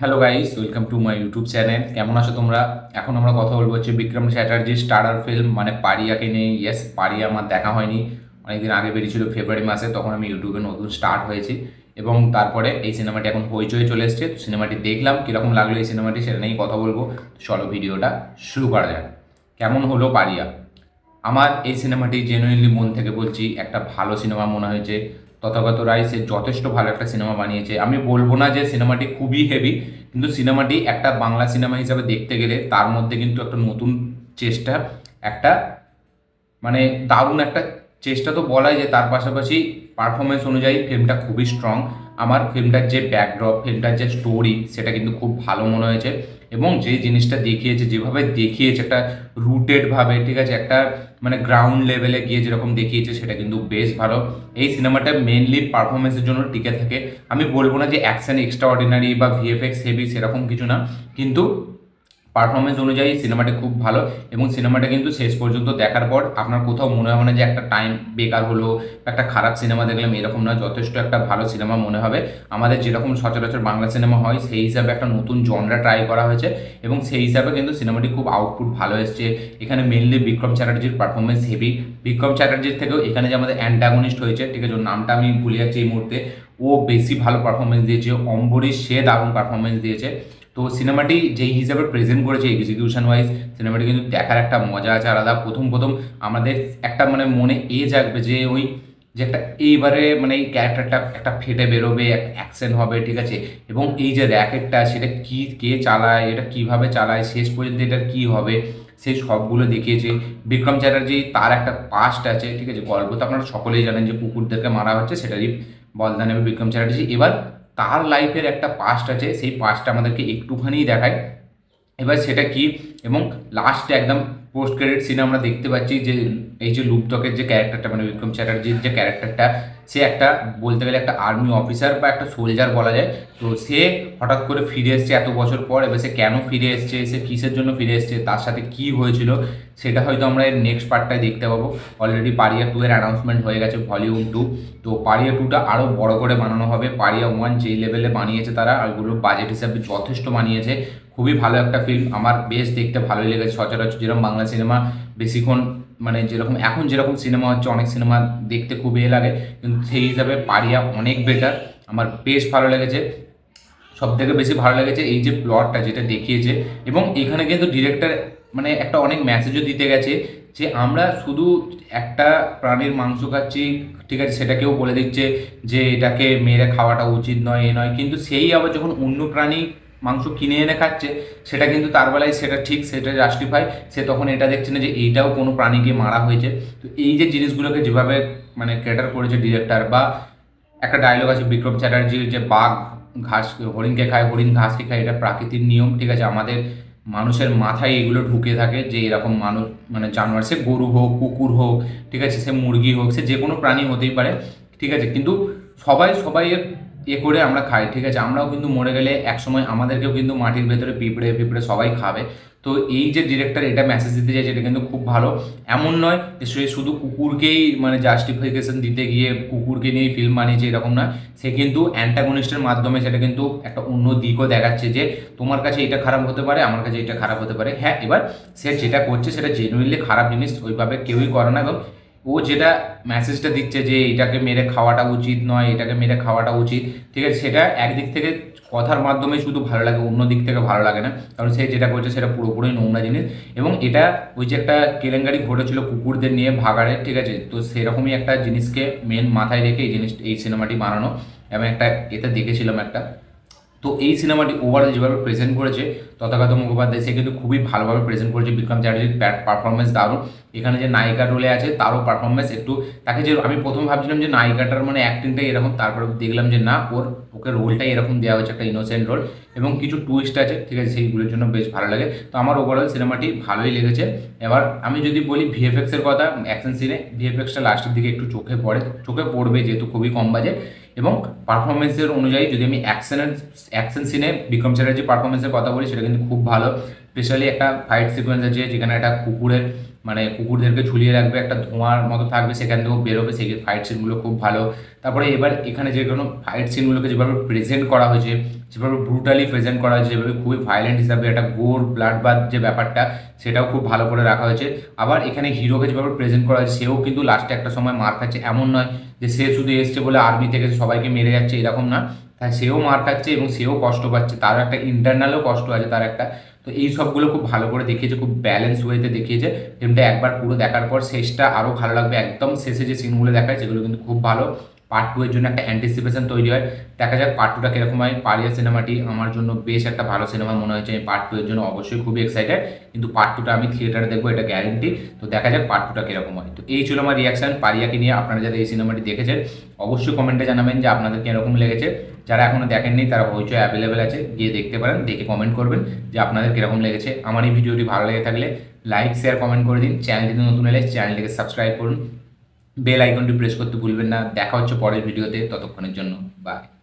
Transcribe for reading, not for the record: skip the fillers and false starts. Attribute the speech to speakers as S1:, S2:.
S1: Hello guys, welcome to my YouTube channel. কেমন আছো তোমরা? এখন আমরা কথা বলবো হচ্ছে বিক্রম চ্যাটার্জির স্টারার ফিল্ম মানে পারিয়াকে নিয়ে। ইয়েস, পারিয়া আমার দেখা হয়নি, অনেকদিন আগে বেরিয়েছিল ফেব্রুয়ারি মাসে, তখন আমি ইউটিউবে নতুন স্টার্ট হয়েছি এবং তারপরে এই সিনেমাটি এখন হইচই চলে এসছে। সিনেমাটি দেখলাম, কীরকম লাগলো এই সিনেমাটি সেটা নিয়েই কথা বলবো। চলো ভিডিওটা শুরু করা যাক। কেমন হলো পারিয়া? আমার এই সিনেমাটি জেনুইনলি মন থেকে বলছি একটা ভালো সিনেমা মনে হয়েছে। তথাগত রায় সে যথেষ্ট ভালো একটা সিনেমা বানিয়েছে। আমি বলবো না যে সিনেমাটি খুবই হেভি, কিন্তু সিনেমাটি একটা বাংলা সিনেমা হিসাবে দেখতে গেলে তার মধ্যে কিন্তু একটা নতুন চেষ্টা, একটা মানে দারুণ একটা চেষ্টা তো বলাই যায়। তার পাশাপাশি পারফরমেন্স অনুযায়ী ফিল্মটা খুবই স্ট্রং। আমার ফিল্মটার যে ব্যাকড্রপ, ফিল্মটার যে স্টোরি, সেটা কিন্তু খুব ভালো মনে হয়েছে। এবং যে জিনিসটা দেখিয়েছে, যেভাবে দেখিয়েছে একটা রুটেডভাবে, ঠিক আছে, একটা মানে গ্রাউন্ড লেভেলে গিয়ে যেরকম দেখিয়েছে সেটা কিন্তু বেশ ভালো। এই সিনেমাটা মেনলি পারফরমেন্সের জন্য টিকে থাকে। আমি বলবো না যে অ্যাকশন এক্সট্রা অর্ডিনারি বা ভিএফএক্স হেভি, সেরকম কিছু না, কিন্তু পারফরমেন্স অনুযায়ী সিনেমাটি খুব ভালো। এবং সিনেমাটা কিন্তু শেষ পর্যন্ত দেখার পর আপনার কোথাও মনে হবে না যে একটা টাইম বেকার হলো, একটা খারাপ সিনেমা দেখলাম, এরকম না। যথেষ্ট একটা ভালো সিনেমা মনে হবে। আমাদের যেরকম সচরাচর বাংলা সিনেমা হয় সেই হিসাবে একটা নতুন জনরা ট্রাই করা হয়েছে এবং সেই হিসাবে কিন্তু সিনেমাটি খুব আউটপুট ভালো এসছে। এখানে মেনলি বিক্রম চ্যাটার্জির পারফরমেন্স হেভি। বিক্রম চ্যাটার্জির থেকেও এখানে যে আমাদের অ্যান্টাগনিস্ট হয়েছে, ঠিক আছে, ওর নামটা আমি ভুলে যাচ্ছি এই মুহূর্তে, ও বেশি ভালো পারফরমেন্স দিয়েছে। অম্বরীশ সে দারুণ পারফরমেন্স দিয়েছে। তো সিনেমাটি যেই হিসাবে প্রেজেন্ট করেছে এক্সিকিউশন ওয়াইজ, সিনেমাটি কিন্তু দেখার একটা মজা আছে আলাদা। প্রথম প্রথম আমাদের একটা মানে মনে জাগবে যে ওই যে একটা এইবারে মানে এই ক্যারেক্টারটা একটা ফেটে বেরোবে, একটা অ্যাকশন হবে, ঠিক আছে, এবং এই যে র্যাকেটটা সেটা কি, কে চালায়, এটা কিভাবে চালায়, শেষ পর্যন্ত এটা কি হবে, সেই সবগুলো দেখিয়েছে। বিক্রম চ্যাটার্জি তার একটা পাস্ট আছে, ঠিক আছে, গল্প তো আপনারা সকলেই জানেন যে কুকুরদেরকে মারা হচ্ছে, সেটারই বলদা নেবে বিক্রম চ্যাটার্জি। এবার তার লাইফের একটা পাস্ট আছে, সেই পাস্টটা আমাদেরকে একটুখানি দেখায়। এবার সেটা কি, এবং লাস্টে একদম পোস্ট ক্রেডিট সিনে আমরা দেখতে পাচ্ছি যে এই যে লুপতকের যে ক্যারেক্টারটা মানে বিক্রম চ্যাটার্জির যে ক্যারেক্টারটা, সে একটা বলতে গেলে একটা আর্মি অফিসার বা একটা সোলজার বলা যায়। তো সে হঠাৎ করে ফিরে এসছে এত বছর পর। এবার সে কেন ফিরে এসছে, সে কিসের জন্য ফিরে এসছে, তার সাথে কি হয়েছিল, সেটা হয়তো আমরা এর নেক্সট পার্টটায় দেখতে পাবো। অলরেডি পারিয়া 2 এর অ্যানাউন্সমেন্ট হয়ে গেছে, ভলিউম 2। তো পারিয়া 2টা আরও বড় করে বানানো হবে। পারিয়া 1 যেই লেভেলে বানিয়েছে তারা, ওইগুলো বাজেট হিসাবে যথেষ্ট বানিয়েছে। খুবই ভালো একটা ফিল্ম, আমার বেশ দেখতে ভালোই লেগেছে। সচরাচর যেরকম বাংলা সিনেমা বেশিক্ষণ মানে যেরকম এখন যেরকম সিনেমা হচ্ছে, অনেক সিনেমা দেখতে খুব লাগে, কিন্তু সেই হিসাবে পারিয়া অনেক বেটার। আমার বেশ ভালো লেগেছে। সব থেকে বেশি ভালো লেগেছে এই যে প্লটটা যেটা দেখিয়েছে। এবং এখানে কিন্তু ডিরেক্টর মানে একটা অনেক মেসেজও দিতে গেছে যে আমরা শুধু একটা প্রাণীর মাংস খাচ্ছি, ঠিক আছে, সেটাকেও বলে দিচ্ছে যে এটাকে মেরে খাওয়াটা উচিত নয়, এ নয়, কিন্তু সেই আবার যখন অন্য প্রাণী মাংস কিনে এনে খাচ্ছে, সেটা কিন্তু তার বেলায় সেটা ঠিক, সেটা জাস্টিফাই। সে তখন এটা দেখছে না যে এইটাও কোনো প্রাণীকে মারা হয়েছে। তো এই যে জিনিসগুলোকে যেভাবে মানে ক্যাটার করেছে ডিরেক্টর, বা একটা ডায়লগ আছে বিক্রম চ্যাটার্জির যে বাঘ ঘাস হরিণকে খায়, হরিণ ঘাসকে খায়, এটা প্রাকৃতিক নিয়ম, ঠিক আছে। আমাদের মানুষের মাথায় এগুলো ঢুকে থাকে যে এরকম মানুষ মানে জানোয়ার, সে গরু হোক, কুকুর হোক, ঠিক আছে, সে মুরগি হোক, সে যে কোনো প্রাণী হতেই পারে, ঠিক আছে, কিন্তু সবাই সবাইয়ের করে আমরা খাই, ঠিক আছে। আমরাও কিন্তু মরে গেলে একসময় আমাদেরকেও কিন্তু মাটির ভেতরে পিঁপড়ে পিঁপড়ে সবাই খাবে। তো এই যে ডিরেক্টর এটা মেসেজ দিতে চাইছে, এটা কিন্তু খুব ভালো। এমন নয় যে সে শুধু কুকুরকেই মানে জাস্টিফিকেশন দিতে গিয়ে কুকুরকে নিয়ে ফিল্ম বানিয়েছে, এরকম না। সে কিন্তু অ্যান্টাগনিস্টের মাধ্যমে সেটা কিন্তু একটা অন্য দিকও দেখাচ্ছে যে তোমার কাছে এটা খারাপ হতে পারে, আমার কাছে এটা খারাপ হতে পারে। হ্যাঁ, এবার সে যেটা করছে সেটা জেনুইনলি খারাপ জিনিস, ওইভাবে কেউই করে না। এবং ও যেটা মেসেজটা দিচ্ছে যে এটাকে মেরে খাওয়াটা উচিত নয়, এটাকে মেরে খাওয়াটা উচিত, ঠিক আছে, সেটা একদিক থেকে কথার মাধ্যমে শুধু ভালো লাগে, অন্য দিক থেকে ভালো লাগে না, কারণ সে যেটা করছে সেটা পুরোপুরি নোংরা জিনিস। এবং এটা ওই যে একটা কেলেঙ্কারি ঘটেছিল কুকুরদের নিয়ে ভাগাড়ে, ঠিক আছে, তো সেরকমই একটা জিনিসকে মেন মাথায় রেখে এই সিনেমাটি বানানো। এবং একটা এতে দেখেছিলাম একটা। তো এই সিনেমাটি ওভারঅল যেভাবে প্রেজেন্ট করেছে তথাগত মুখোপাধ্যায়, সে কিন্তু খুবই ভালোভাবে প্রেজেন্ট করেছে। বিক্রম চ্যাটার্জির পারফরমেন্স দারুণ। এখানে যে নায়িকার রোলে আছে তারও পারফরমেন্স একটু, তাকে যে আমি প্রথমে ভাবছিলাম যে নায়িকাটার মানে অ্যাক্টিংটাই এরকম, তারপরে দেখলাম যে না, ওকে রোলটাই এরকম দেওয়া হয়েছে, একটা ইনোসেন্ট রোল, এবং কিছু টুইস্ট আছে, ঠিক আছে, সেইগুলোর জন্য বেশ ভালো লাগে। তো আমার ওভারঅল সিনেমাটি ভালোই লেগেছে। এবার আমি যদি বলি ভিএফএক্সের কথা, অ্যাকশন সিনে ভিএফএক্সটা লাস্টের দিকে একটু চোখে পড়বে যেহেতু খুবই কম বাজেট। এবং পারফরমেন্সের অনুযায়ী যদি আমি অ্যাকশন সিনে বিক্রম চ্যাটার্জি পারফরমেন্সের কথা বলি, সেটা কিন্তু খুব ভালো। স্পেশালি একটা ফাইট সিকোয়েন্স আছে যেখানে একটা কুকুরের মানে কুকুরদেরকে ঝুলিয়ে রাখবে, একটা ধোঁয়ার মতো থাকবে, সেখান থেকেও বেরোবে, সেই ফাইট সিনগুলো খুব ভালো। তারপরে এবার এখানে যে কোনো ফাইট সিনগুলোকে যেভাবে প্রেজেন্ট করা হয়েছে, যেভাবে ব্রুটালি প্রেজেন্ট করা হয়েছে, যেভাবে খুবই ভায়োলেন্ট হিসাবে একটা গোর ব্লাড বাথ যে ব্যাপারটা, সেটাও খুব ভালো করে রাখা হয়েছে। আবার এখানে হিরোকে যেভাবে প্রেজেন্ট করা হয়েছে, সেও কিন্তু লাস্টে একটা সময় মার খাচ্ছে, এমন নয় যে সে শুধু এসছে বলে আর্মি থেকে সবাইকে মেরে যাচ্ছে, এরকম না। তাই সেও মার খাচ্ছে এবং সেও কষ্ট পাচ্ছে, তারও একটা ইন্টারনালও কষ্ট আছে তার একটা। তো এই সবগুলো খুব ভালো করে দেখিয়েছে, খুব ব্যালেন্স ওয়েতে দেখিয়েছে। ফিল্মটা একবার পুরো দেখার পর শেষটা আরও ভালো লাগবে, একদম শেষে যে সিনগুলো দেখায় সেগুলো কিন্তু খুব ভালো। পার্ট টু এর জন্য একটা অ্যান্টিসিপেশন তৈরি হয়। দেখা যাক পার্ট টুটা কীরকম হয়। পারিয়া সিনেমাটি আমার জন্য বেশ একটা ভালো সিনেমা মনে হয়েছে, আমি পার্ট টু এর জন্য অবশ্যই খুবই এক্সাইটেড, কিন্তু পার্ট টুটা আমি থিয়েটারে দেখবো, এটা গ্যারেন্টি। তো দেখা যাক পার্ট টুটা কীরকম হয়। তো এই ছিল আমার রিয়াকশন পারিয়াকে নিয়ে। আপনারা যারা এই সিনেমাটি দেখেছেন অবশ্যই কমেন্টে জানাবেন যে আপনাদের কীরকম লেগেছে। যারা এখনও দেখেননি তারা হইচই অ্যাভেলেবেল আছে, গিয়ে দেখতে পারেন, দেখে কমেন্ট করবেন যে আপনাদের কীরকম লেগেছে। আমার এই ভিডিওটি ভালো লেগে থাকলে লাইক শেয়ার কমেন্ট করে দিন। চ্যানেলটিতে নতুন এলে চ্যানেলটিকে সাবস্ক্রাইব করুন, বেল আইকনটি প্রেস করতে ভুলবেন না। দেখা হচ্ছে পরের ভিডিওতে, ততক্ষণের জন্য বাই।